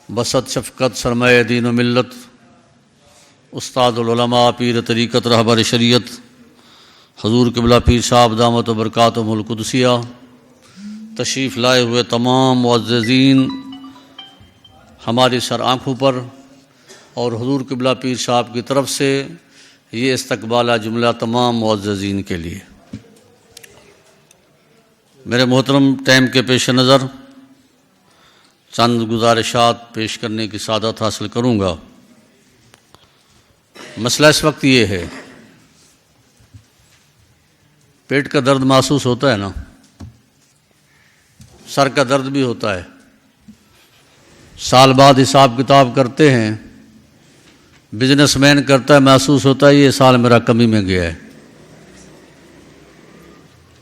بسط شفقت سرمایہ دین و ملت، استاد العلماء پیر طریقت رہبر شریعت حضور قبلہ پیر صاحب دامت و برکاتہم القدسیہ، تشریف لائے ہوئے تمام معززین ہماری سر آنکھوں پر، اور حضور قبلہ پیر صاحب کی طرف سے یہ استقبالہ جملہ تمام معززین کے لیے۔ میرے محترم ٹائم کے پیش نظر چند گزارشات پیش کرنے کی سعادت حاصل کروں گا۔ مسئلہ اس وقت یہ ہے، پیٹ کا درد محسوس ہوتا ہے نا، سر کا درد بھی ہوتا ہے، سال بعد حساب کتاب کرتے ہیں، بزنس مین کرتا ہے، محسوس ہوتا ہے یہ سال میرا کمی میں گیا ہے۔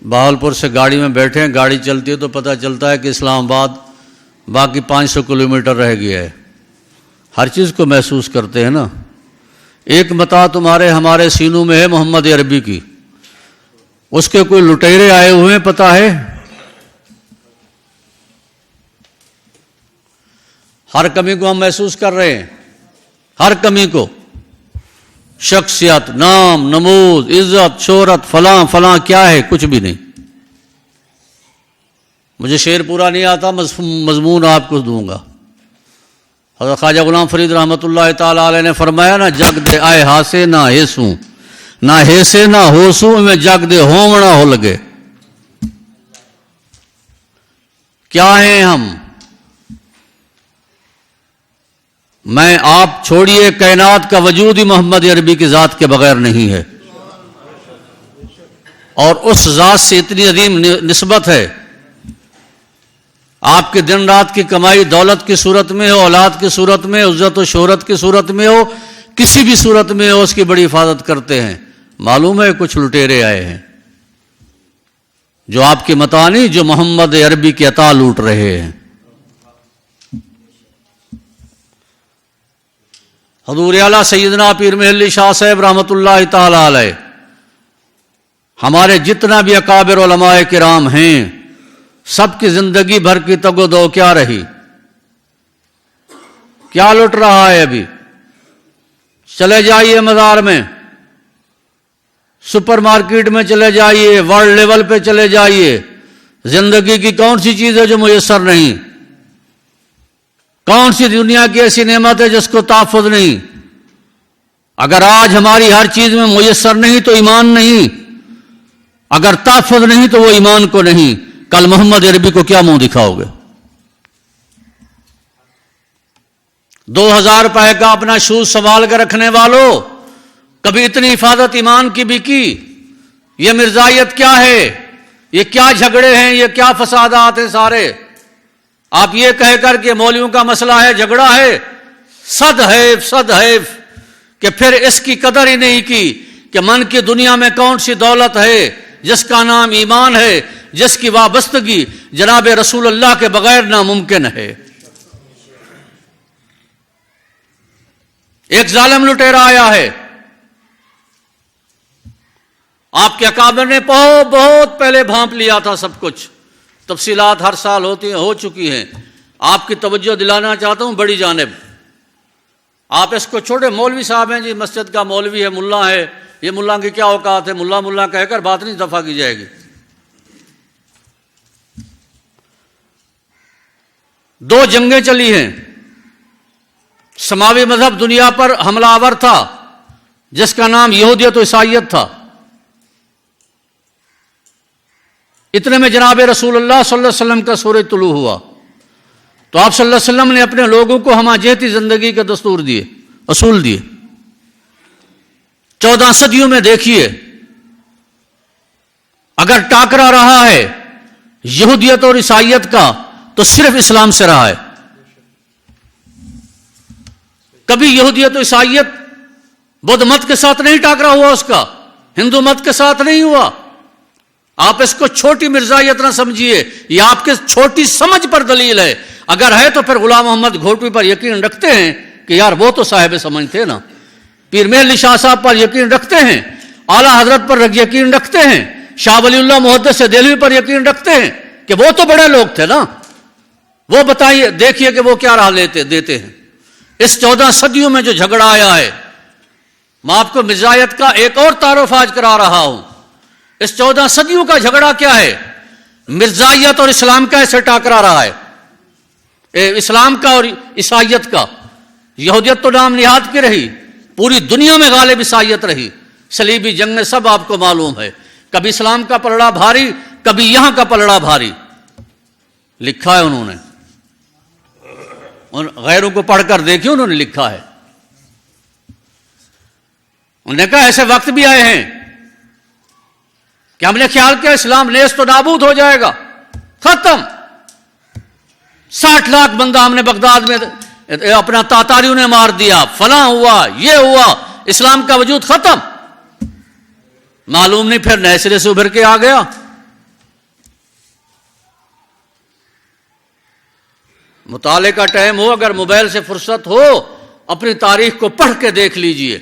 بہاولپور سے گاڑی میں بیٹھے ہیں، گاڑی چلتی ہے تو پتہ چلتا ہے کہ اسلام آباد باقی 500 کلومیٹر رہ گیا ہے۔ ہر چیز کو محسوس کرتے ہیں نا۔ ایک متاع تمہارے ہمارے سینوں میں ہے محمد عربی کی، اس کے کوئی لٹیرے آئے ہوئے ہیں، پتہ ہے؟ ہر کمی کو ہم محسوس کر رہے ہیں، ہر کمی کو، شخصیت، نام، نمود، عزت، شہرت، فلاں فلاں کیا ہے، کچھ بھی نہیں۔ مجھے شعر پورا نہیں آتا، مضمون آپ کو دوں گا۔ حضرت خواجہ غلام فرید رحمۃ اللہ تعالیٰ علیہ نے فرمایا نا، جگ دے آئے ہاسے نہ ہیسوں، نہ ہیسے نہ ہوسوں، میں جگ دے ہومنا ہو لگے۔ کیا ہیں ہم؟ میں آپ چھوڑیے، کائنات کا وجود ہی محمد عربی کی ذات کے بغیر نہیں ہے، اور اس ذات سے اتنی عظیم نسبت ہے۔ آپ کے دن رات کی کمائی دولت کی صورت میں ہو، اولاد کی صورت میں، عزت و شہرت کی صورت میں ہو، کسی بھی صورت میں ہو، اس کی بڑی حفاظت کرتے ہیں۔ معلوم ہے کچھ لٹیرے آئے ہیں جو آپ کی متاع نہیں، جو محمد عربی کی عطا لوٹ رہے ہیں۔ حضور اعلیٰ سیدنا پیر محلی شاہ صاحب رحمۃ اللہ تعالی علیہ، ہمارے جتنا بھی اکابر علماء کرام ہیں، سب کی زندگی بھر کی تگ و دو کیا رہی؟ کیا لٹ رہا ہے ابھی؟ چلے جائیے مزار میں، سپر مارکیٹ میں چلے جائیے، ورلڈ لیول پہ چلے جائیے، زندگی کی کون سی چیز ہے جو میسر نہیں؟ کون سی دنیا کی ایسی نعمت ہے جس کو تحفظ نہیں؟ اگر آج ہماری ہر چیز میں میسر نہیں تو ایمان نہیں، اگر تحفظ نہیں تو وہ ایمان کو نہیں۔ کل محمد عربی کو کیا منہ دکھاؤ گے؟ 2000 روپے کا اپنا شوز سنبھال کر رکھنے والوں، کبھی اتنی حفاظت ایمان کی بھی کی؟ یہ مرزائیت کیا ہے؟ یہ کیا جھگڑے ہیں؟ یہ کیا فسادات ہیں سارے؟ آپ یہ کہہ کر کہ مولویوں کا مسئلہ ہے، جھگڑا ہے، صد حیف کہ پھر اس کی قدر ہی نہیں کی کہ من کی دنیا میں کون سی دولت ہے جس کا نام ایمان ہے، جس کی وابستگی جناب رسول اللہ کے بغیر ناممکن ہے۔ ایک ظالم لٹیرا آیا ہے، آپ کے اکابر نے بہت پہلے بھانپ لیا تھا سب کچھ، تفصیلات ہر سال ہو چکی ہیں۔ آپ کی توجہ دلانا چاہتا ہوں بڑی جانب۔ آپ اس کو چھوڑے، مولوی صاحب ہیں جی، مسجد کا مولوی ہے، ملا ہے، یہ ملا کی کیا اوقات ہے؟ ملا کہہ کر بات نہیں دفع کی جائے گی۔ 2 جنگیں چلی ہیں، سماوی مذہب دنیا پر حملہ آور تھا جس کا نام یہودیت و عیسائیت تھا۔ اتنے میں جناب رسول اللہ صلی اللہ علیہ وسلم کا سورج طلوع ہوا، تو آپ صلی اللہ علیہ وسلم نے اپنے لوگوں کو ہمہ جہتی زندگی کے دستور دیے، اصول دیے۔ 14 صدیوں میں دیکھیے، اگر ٹاکرا رہا ہے یہودیت اور عیسائیت کا تو صرف اسلام سے رہا ہے۔ کبھی یہودیت و عیسائیت بدھ مت کے ساتھ نہیں ٹاکرا ہوا، اس کا ہندو مت کے ساتھ نہیں ہوا۔ آپ اس کو چھوٹی مرزائیت نہ سمجھیے، یہ آپ کے چھوٹی سمجھ پر دلیل ہے۔ اگر ہے تو پھر غلام محمد گھوٹوی پر یقین رکھتے ہیں کہ یار وہ تو صاحب سمجھ تھے نا، پیر محلی شاہ صاحب پر یقین رکھتے ہیں، اعلیٰ حضرت پر یقین رکھتے ہیں، شاہ ولی اللہ محدث دہلوی پر یقین رکھتے ہیں کہ وہ تو بڑے لوگ تھے نا۔ وہ بتائیے، دیکھیے کہ وہ کیا راہ دیتے ہیں۔ اس 14 صدیوں میں جو جھگڑا آیا ہے، میں آپ کو مرزائیت کا ایک اور تعارف آج کرا رہا ہوں۔ اس 14 صدیوں کا جھگڑا کیا ہے؟ مرزائیت اور اسلام کا ایسے ٹاکرا رہا ہے، اسلام کا اور عیسائیت کا۔ یہودیت تو نام نہاد کی رہی، پوری دنیا میں غالب عیسائیت رہی، صلیبی جنگ میں سب آپ کو معلوم ہے، کبھی اسلام کا پلڑا بھاری، کبھی یہاں کا پلڑا بھاری۔ لکھا ہے انہوں نے، غیروں کو پڑھ کر دیکھیں، انہوں نے لکھا ہے۔ انہوں نے کہا ایسے وقت بھی آئے ہیں کہ ہم نے خیال کیا اسلام نیست و نابود ہو جائے گا، ختم۔ 60 لاکھ بندہ ہم نے بغداد میں اپنا تاتاریوں نے مار دیا، فلاں ہوا، یہ ہوا، اسلام کا وجود ختم۔ معلوم نہیں پھر نئے سرے سے ابھر کے آ گیا۔ مطالعے کا ٹائم ہو، اگر موبائل سے فرصت ہو، اپنی تاریخ کو پڑھ کے دیکھ لیجئے۔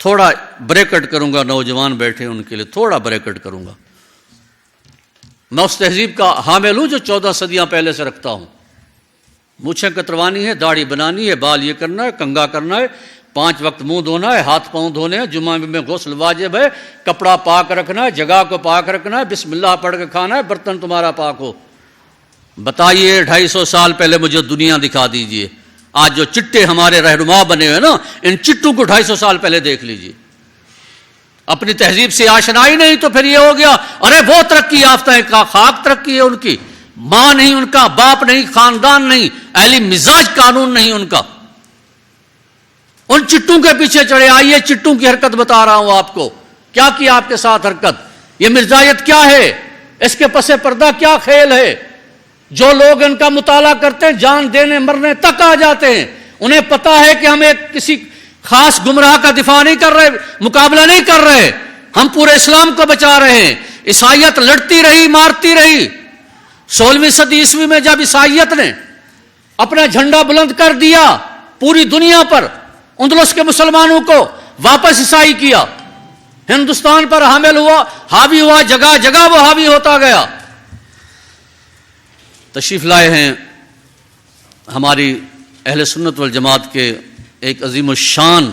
تھوڑا بریکٹ کروں گا، نوجوان بیٹھے ان کے لیے تھوڑا بریکٹ کروں گا۔ میں اس تہذیب کا حامل ہوں جو 14 صدیاں پہلے سے رکھتا ہوں۔ مونچھیں کتروانی ہے، داڑھی بنانی ہے، بال یہ کرنا ہے، کنگھا کرنا ہے، 5 وقت منہ دھونا ہے، ہاتھ پاؤں دھونے ہیں، جمعہ میں غسل واجب ہے، کپڑا پاک رکھنا ہے، جگہ کو پاک رکھنا ہے، بسم اللہ پڑھ کے کھانا ہے، برتن تمہارا پاک ہو۔ بتائیے 250 سال پہلے مجھے دنیا دکھا دیجئے۔ آج جو چٹے ہمارے رہنما بنے ہوئے نا، ان چٹوں کو 250 سال پہلے دیکھ لیجئے۔ اپنی تہذیب سے آشنائی نہیں تو پھر یہ ہو گیا، ارے وہ ترقی یافتہ ہے، خاک ترقی ہے ان کی، ماں نہیں ان کا، باپ نہیں، خاندان نہیں، اہلی مزاج قانون نہیں ان کا۔ ان چٹوں کے پیچھے چڑھے آئیے، چٹوں کی حرکت بتا رہا ہوں آپ کو، کیا کیا آپ کے ساتھ حرکت۔ یہ مرزائیت کیا ہے، اس کے پس پردہ کیا کھیل ہے۔ جو لوگ ان کا مطالعہ کرتے ہیں جان دینے مرنے تک آ جاتے ہیں، انہیں پتا ہے کہ ہم ایک کسی خاص گمراہ کا دفاع نہیں کر رہے، مقابلہ نہیں کر رہے، ہم پورے اسلام کو بچا رہے ہیں۔ عیسائیت لڑتی رہی، مارتی رہی۔ 16ویں صدی عیسوی میں جب عیسائیت نے اپنا جھنڈا بلند کر دیا، پوری دنیا پر اندلس کے مسلمانوں کو واپس عیسائی کیا، ہندوستان پر حامل ہوا، حاوی ہوا، جگہ جگہ وہ حاوی ہوتا گیا۔ تشریف لائے ہیں ہماری اہل سنت والجماعت کے ایک عظیم الشان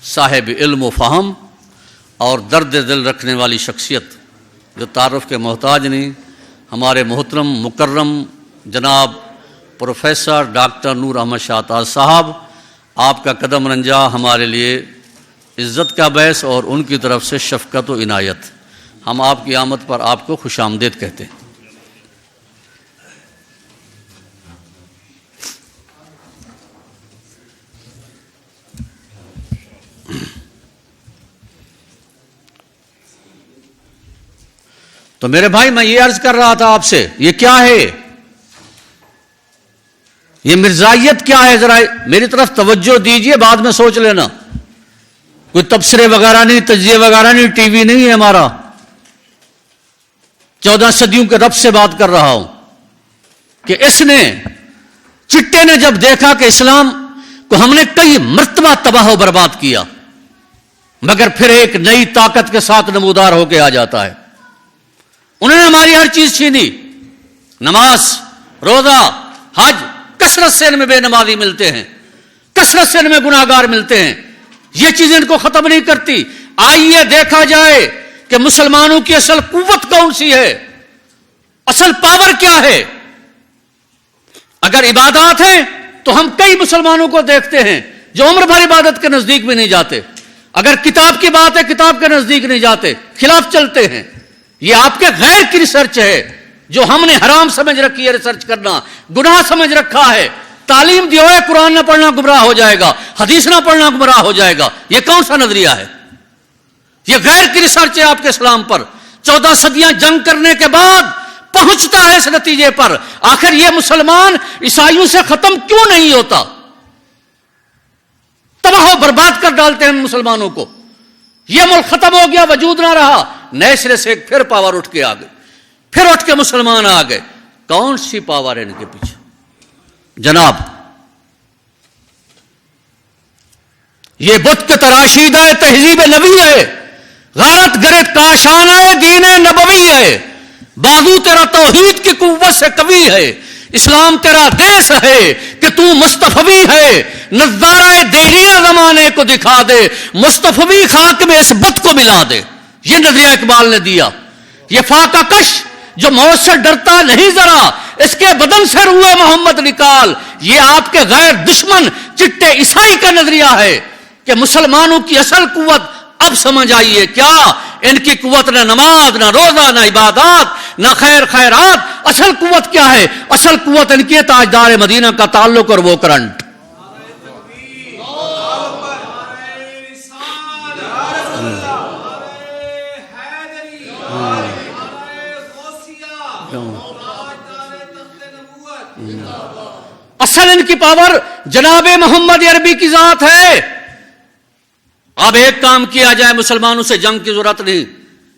صاحب علم و فہم اور درد دل رکھنے والی شخصیت، جو تعارف کے محتاج نہیں، ہمارے محترم مکرم جناب پروفیسر ڈاکٹر نور احمد شاہ تاج صاحب۔ آپ کا قدم رنجا ہمارے لیے عزت کا باعث اور ان کی طرف سے شفقت و عنایت۔ ہم آپ کی آمد پر آپ کو خوش آمدید کہتے ہیں۔ تو میرے بھائی میں یہ عرض کر رہا تھا آپ سے، یہ کیا ہے، یہ مرزائیت کیا ہے؟ ذرا میری طرف توجہ دیجئے، بعد میں سوچ لینا۔ کوئی تبصرے وغیرہ نہیں، تجزیے وغیرہ نہیں، ٹی وی نہیں ہے ہمارا۔ 14 صدیوں کے رب سے بات کر رہا ہوں کہ اس نے، چٹے نے جب دیکھا کہ اسلام کو ہم نے کئی مرتبہ تباہ و برباد کیا، مگر پھر ایک نئی طاقت کے ساتھ نمودار ہو کے آ جاتا ہے۔ انہوں نے ہماری ہر چیز چھینی، نماز، روزہ، حج، کثرت سے ان میں بے نمازی ملتے ہیں، کثرت سے ان میں گناہگار ملتے ہیں، یہ چیزیں ان کو ختم نہیں کرتی۔ آئیے دیکھا جائے کہ مسلمانوں کی اصل قوت کون سی ہے، اصل پاور کیا ہے۔ اگر عبادات ہیں تو ہم کئی مسلمانوں کو دیکھتے ہیں جو عمر بھر عبادت کے نزدیک بھی نہیں جاتے۔ اگر کتاب کی بات ہے، کتاب کے نزدیک نہیں جاتے، خلاف چلتے ہیں۔ یہ آپ کے غیر کی ریسرچ ہے، جو ہم نے حرام سمجھ رکھی ہے، ریسرچ کرنا گناہ سمجھ رکھا ہے۔ تعلیم دی ہوئے قرآن نہ پڑھنا گمراہ ہو جائے گا، حدیث نہ پڑھنا گمراہ ہو جائے گا، یہ کون سا نظریہ ہے؟ یہ غیر کی ریسرچ ہے آپ کے اسلام پر۔ 14 صدیاں جنگ کرنے کے بعد پہنچتا ہے اس نتیجے پر، آخر یہ مسلمان عیسائیوں سے ختم کیوں نہیں ہوتا؟ تباہ و برباد کر ڈالتے ہیں مسلمانوں کو۔ یہ ملک ختم ہو گیا، وجود نہ رہا، نئے سرے سے پھر پاور اٹھ کے آ گئے، پھر اٹھ کے مسلمان آ گئے۔ کون سی پاور ہے ان کے پیچھے؟ جناب، یہ بت کے تراشیدہ تہذیب نبی ہے، غارت گرد کاشانہ دین نبوی ہے، بازو تیرا توحید کی قوت سے قوی ہے، اسلام تیرا دیس ہے کہ تو مصطفی ہے، نظارہ دہلیہ زمانے کو دکھا دے، مصطفی خاک میں اس بت کو ملا دے. یہ نظریہ اقبال نے دیا. یہ فاقہ کش جو موت سے ڈرتا نہیں ذرا، اس کے بدن سے روئے محمد نکال. یہ آپ کے غیر دشمن چٹے عیسائی کا نظریہ ہے کہ مسلمانوں کی اصل قوت اب سمجھ آئیے کیا. ان کی قوت نہ نماز، نہ روزہ، نہ عبادات، نہ خیر خیرات. اصل قوت کیا ہے؟ اصل قوت ان کی تاجدار مدینہ کا تعلق اور وہ کرنٹ. اصل ان کی پاور جناب محمد عربی کی ذات ہے. اب ایک کام کیا جائے، مسلمانوں سے جنگ کی ضرورت نہیں.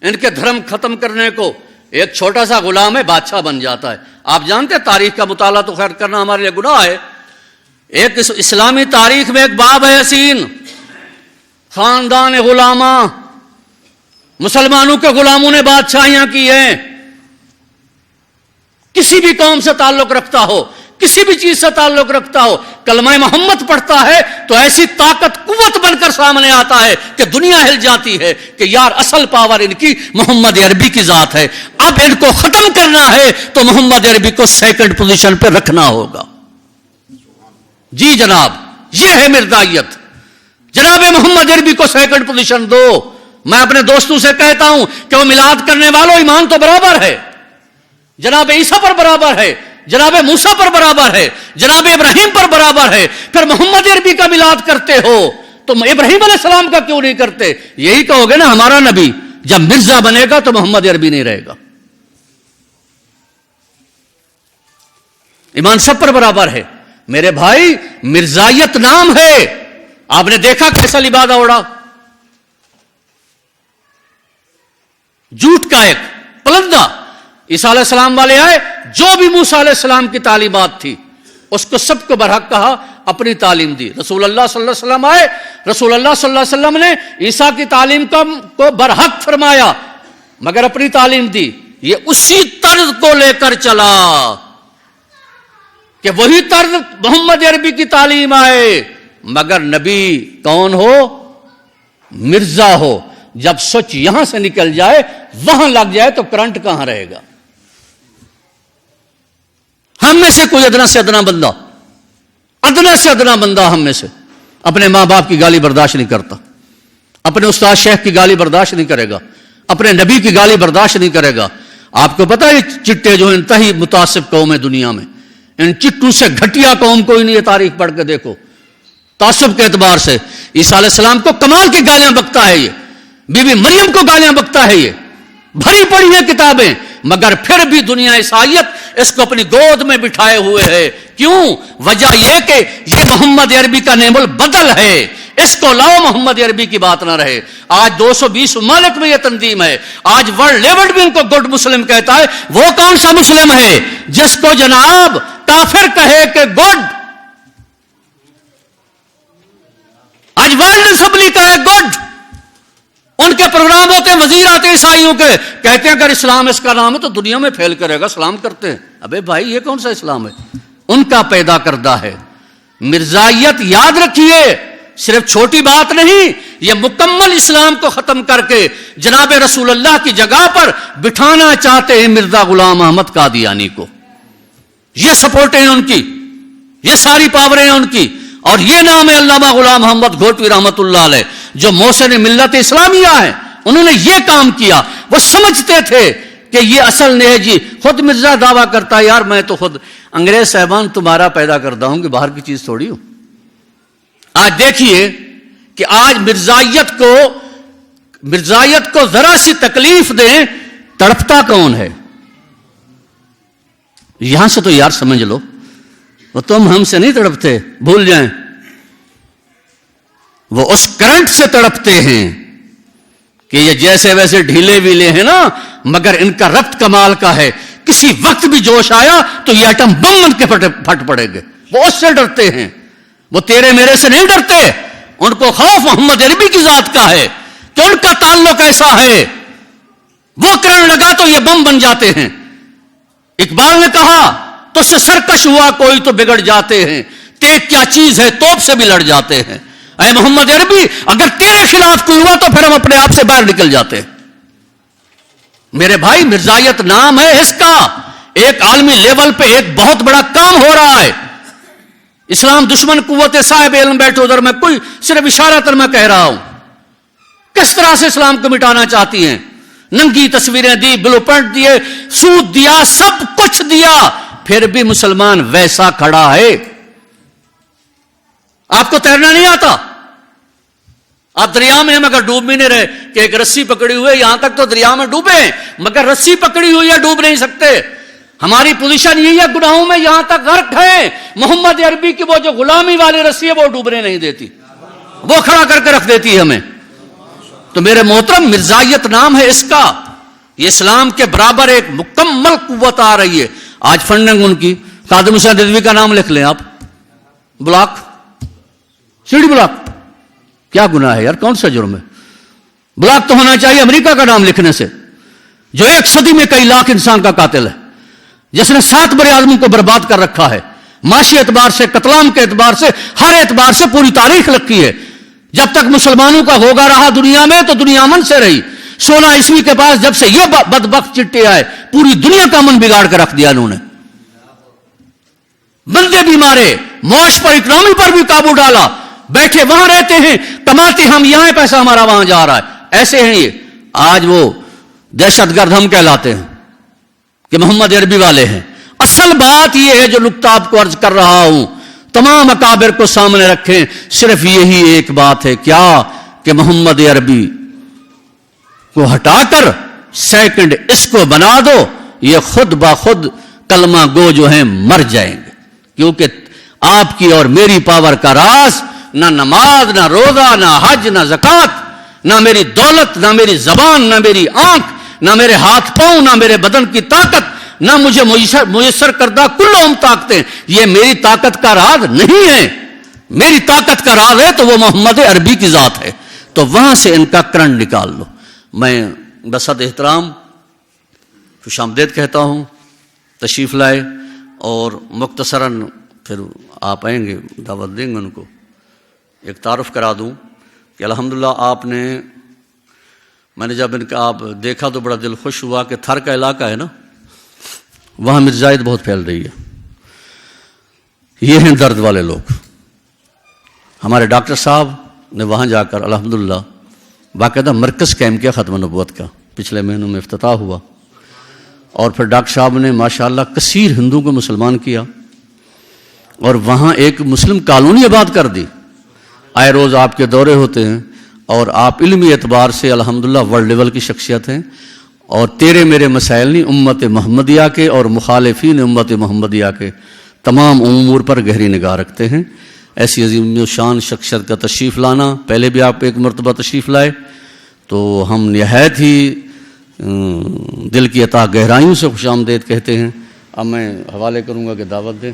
ان کے دھرم ختم کرنے کو ایک چھوٹا سا غلام ہے بادشاہ بن جاتا ہے. آپ جانتے ہیں تاریخ کا مطالعہ تو خیر کرنا ہمارے لیے گناہ ہے. ایک اسلامی تاریخ میں ایک باب ہے حسین، خاندان غلامہ. مسلمانوں کے غلاموں نے بادشاہیاں کی ہیں. کسی بھی قوم سے تعلق رکھتا ہو، کسی بھی چیز سے تعلق رکھتا ہو، کلمہ محمد پڑھتا ہے تو ایسی طاقت قوت بن کر سامنے آتا ہے کہ دنیا ہل جاتی ہے کہ یار اصل پاور ان کی محمد عربی کی ذات ہے. اب ان کو ختم کرنا ہے تو محمد عربی کو سیکنڈ پوزیشن پہ رکھنا ہوگا. جی جناب، یہ ہے مرزائیت. جناب محمد عربی کو سیکنڈ پوزیشن دو. میں اپنے دوستوں سے کہتا ہوں کہ وہ میلاد کرنے والوں ایمان تو برابر ہے، جناب عیسیٰ پر برابر ہے، جناب موسیٰ پر برابر ہے، جناب ابراہیم پر برابر ہے. پھر محمد عربی کا میلاد کرتے ہو تو ابراہیم علیہ السلام کا کیوں نہیں کرتے؟ یہی کہو گے نا ہمارا نبی جب مرزا بنے گا تو محمد عربی نہیں رہے گا. ایمان سب پر برابر ہے. میرے بھائی مرزائیت نام ہے. آپ نے دیکھا کیسا لبادہ اڑا، جھوٹ کا ایک پلندہ. عیسیٰ علیہ السلام والے آئے، جو بھی موسیٰ علیہ السلام کی تعلیمات تھی اس کو سب کو برحق کہا، اپنی تعلیم دی. رسول اللہ صلی اللہ علیہ وسلم آئے، رسول اللہ صلی اللہ علیہ وسلم نے عیسیٰ کی تعلیم کو برحق فرمایا مگر اپنی تعلیم دی. یہ اسی طرز کو لے کر چلا کہ وہی طرز محمد عربی کی تعلیم آئے مگر نبی کون ہو؟ مرزا ہو. جب سچ یہاں سے نکل جائے وہاں لگ جائے تو کرنٹ کہاں رہے گا؟ ہم میں سے کوئی ادنا سے ادنا بندہ ہم میں سے اپنے ماں باپ کی گالی برداشت نہیں کرتا، اپنے استاد شیخ کی گالی برداشت نہیں کرے گا، اپنے نبی کی گالی برداشت نہیں کرے گا. آپ کو پتا ہے چٹے جو انتہائی متعصب قوم ہے دنیا میں، ان چٹوں سے گھٹیا قوم کوئی نہیں ہے. تاریخ پڑھ کے دیکھو. تعصب کے اعتبار سے عیسیٰ علیہ السلام کو کمال کی گالیاں بکتا ہے، یہ بی بی مریم کو گالیاں بکتا ہے، یہ بھری پڑی ہیں کتابیں مگر پھر بھی دنیا عیسائیت اس کو اپنی گود میں بٹھائے ہوئے ہے. کیوں؟ وجہ یہ کہ یہ محمد عربی کا نعم البدل ہے. اس کو لاؤ، محمد عربی کی بات نہ رہے. آج 220 ممالک میں یہ تنظیم ہے. آج ورلڈ لیول بھی ان کو گڈ مسلم کہتا ہے. وہ کون سا مسلم ہے جس کو جناب کافر کہے کہ گڈ؟ آج ورلڈ اسمبلی کہے گڈ. ان کے پروگرام ہوتے ہیں، وزیر آتے عیسائیوں کے، کہتے ہیں اگر اسلام اس کا نام ہے تو دنیا میں پھیل کرے گا. سلام کرتے ہیں. ابے بھائی یہ کون سا اسلام ہے؟ ان کا پیدا کردہ ہے. مرزائیت یاد رکھیے صرف چھوٹی بات نہیں، یہ مکمل اسلام کو ختم کر کے جناب رسول اللہ کی جگہ پر بٹھانا چاہتے ہیں مرزا غلام احمد قادیانی کو. یہ سپورٹیں ہیں ان کی، یہ ساری پاوریں ہیں ان کی. اور یہ نام ہے علامہ غلام محمد گھوٹوی رحمت اللہ علیہ جو محسن ملت اسلامیہ ہیں. انہوں نے یہ کام کیا. وہ سمجھتے تھے کہ یہ اصل نے ہے. جی خود مرزا دعویٰ کرتا ہے یار میں تو خود انگریز صاحبان تمہارا پیدا کردہ ہوں کہ باہر کی چیز تھوڑی ہوں. آج دیکھیے کہ آج مرزائیت کو ذرا سی تکلیف دیں تڑپتا کون ہے؟ یہاں سے تو یار سمجھ لو وہ تم ہم سے نہیں تڑپتے، بھول جائیں. وہ اس کرنٹ سے تڑپتے ہیں کہ یہ جیسے ویسے ڈھیلے ویلے ہیں نا مگر ان کا ربط کمال کا ہے. کسی وقت بھی جوش آیا تو یہ ایٹم بم ان کے پھٹ پڑے گے. وہ اس سے ڈرتے ہیں. وہ تیرے میرے سے نہیں ڈرتے. ان کو خوف محمد عربی کی ذات کا ہے کہ ان کا تعلق ایسا ہے وہ کرنٹ لگا تو یہ بم بن جاتے ہیں. اقبال نے کہا تو سے سرکش ہوا کوئی تو بگڑ جاتے ہیں, تیگ کیا چیز ہے توپ سے بھی لڑ جاتے ہیں. اے محمد عربی, اگر تیرے خلاف کوئی ہوا تو پھر ہم اپنے آپ سے باہر نکل جاتے ہیں. میرے بھائی, مرزائیت نام ہے اس کا. ایک عالمی لیول پہ ایک بہت بڑا کام ہو رہا ہے. اسلام دشمن قوت صاحب علم بیٹھو ادھر, میں کوئی صرف اشارہ تر میں کہہ رہا ہوں. کس طرح سے اسلام کو مٹانا چاہتی ہیں. ننگی تصویریں دی, بلو پرنٹ دیے, سود دیا, سب کچھ دیا, پھر بھی مسلمان ویسا کھڑا ہے. آپ کو تیرنا نہیں آتا, آپ دریا میں ہیں مگر ڈوب بھی نہیں رہے کہ ایک رسی پکڑی ہوئی, یہاں تک تو دریا میں ڈوبے ہیں مگر رسی پکڑی ہوئی ہے, ڈوب نہیں سکتے. ہماری پوزیشن یہی ہے, گناہوں میں یہاں تک غرق ہے. محمد عربی کی وہ جو غلامی والی رسی ہے وہ ڈوبنے نہیں دیتی, وہ کھڑا کر کے رکھ دیتی ہے ہمیں. تو میرے محترم, مرزائیت نام ہے اس کا. یہ اسلام کے برابر ایک مکمل قوت آ رہی ہے. آج فنڈنگ ان کی, قادم حسین رضوی کا نام لکھ لیں آپ, بلاک, سیڑھی بلاک. کیا گناہ ہے یار, کون سا جرم ہے؟ بلاک تو ہونا چاہیے امریکہ کا نام لکھنے سے, جو ایک صدی میں کئی لاکھ انسان کا قاتل ہے, جس نے 7 بڑے اعظموں کو برباد کر رکھا ہے. معاشی اعتبار سے, قتلام کے اعتبار سے, ہر اعتبار سے پوری تاریخ لکھی ہے. جب تک مسلمانوں کا ہوگا رہا دنیا میں تو دنیا امن سے رہی. 16 عیسوی کے پاس جب سے یہ بدبخت چٹے آئے, پوری دنیا کا امن بگاڑ کر رکھ دیا انہوں نے. بندے بھی مارے, معاش پر, اکنامی پر بھی قابو ڈالا. بیٹھے وہاں رہتے ہیں, کماتے ہم یہاں, پیسہ ہمارا وہاں جا رہا ہے. ایسے ہیں یہ. آج وہ دہشت گرد ہم کہلاتے ہیں کہ محمد عربی والے ہیں. اصل بات یہ ہے جو نقطہ آپ کو عرض کر رہا ہوں, تمام اکابر کو سامنے رکھیں, صرف یہی ایک بات ہے. کیا کہ محمد عربی کو ہٹا کر سیکنڈ اس کو بنا دو, یہ خود بخود کلمہ گو جو ہیں مر جائیں گے. کیونکہ آپ کی اور میری پاور کا راز نہ نماز, نہ روزہ, نہ حج, نہ زکوٰۃ, نہ میری دولت, نہ میری زبان, نہ میری آنکھ, نہ میرے ہاتھ پاؤں, نہ میرے بدن کی طاقت, نہ مجھے میسر کردہ کلہم طاقتیں, یہ میری طاقت کا راز نہیں ہے. میری طاقت کا راز ہے تو وہ محمد عربی کی ذات ہے. تو وہاں سے ان کا کرنٹ نکال لو. میں بصد احترام خوش آمدید کہتا ہوں, تشریف لائے, اور مختصراً پھر آپ آئیں گے, دعوت دیں گے ان کو. ایک تعارف کرا دوں کہ الحمدللہ آپ نے, میں نے جب ان کا آپ دیکھا تو بڑا دل خوش ہوا کہ تھر کا علاقہ ہے نا, وہاں مرزائیت بہت پھیل رہی ہے. یہ ہیں درد والے لوگ. ہمارے ڈاکٹر صاحب نے وہاں جا کر الحمدللہ باقاعدہ مرکز قائم کیا ختم نبوت کا, پچھلے مہینوں میں افتتاح ہوا. اور پھر ڈاکٹر صاحب نے ماشاءاللہ کثیر ہندوؤں کو مسلمان کیا, اور وہاں ایک مسلم کالونی آباد کر دی. آئے روز آپ کے دورے ہوتے ہیں, اور آپ علمی اعتبار سے الحمدللہ ورلڈ لیول کی شخصیت ہیں. اور تیرے میرے مسائل نہیں, امت محمدیہ کے اور مخالفین امت محمدیہ کے تمام امور پر گہری نگاہ رکھتے ہیں. ایسی عظیم و شان شخصیت کا تشریف لانا, پہلے بھی آپ ایک مرتبہ تشریف لائے, تو ہم نہایت ہی دل کی عطا گہرائیوں سے خوش آمدید کہتے ہیں. اب میں حوالے کروں گا کہ دعوت دیں.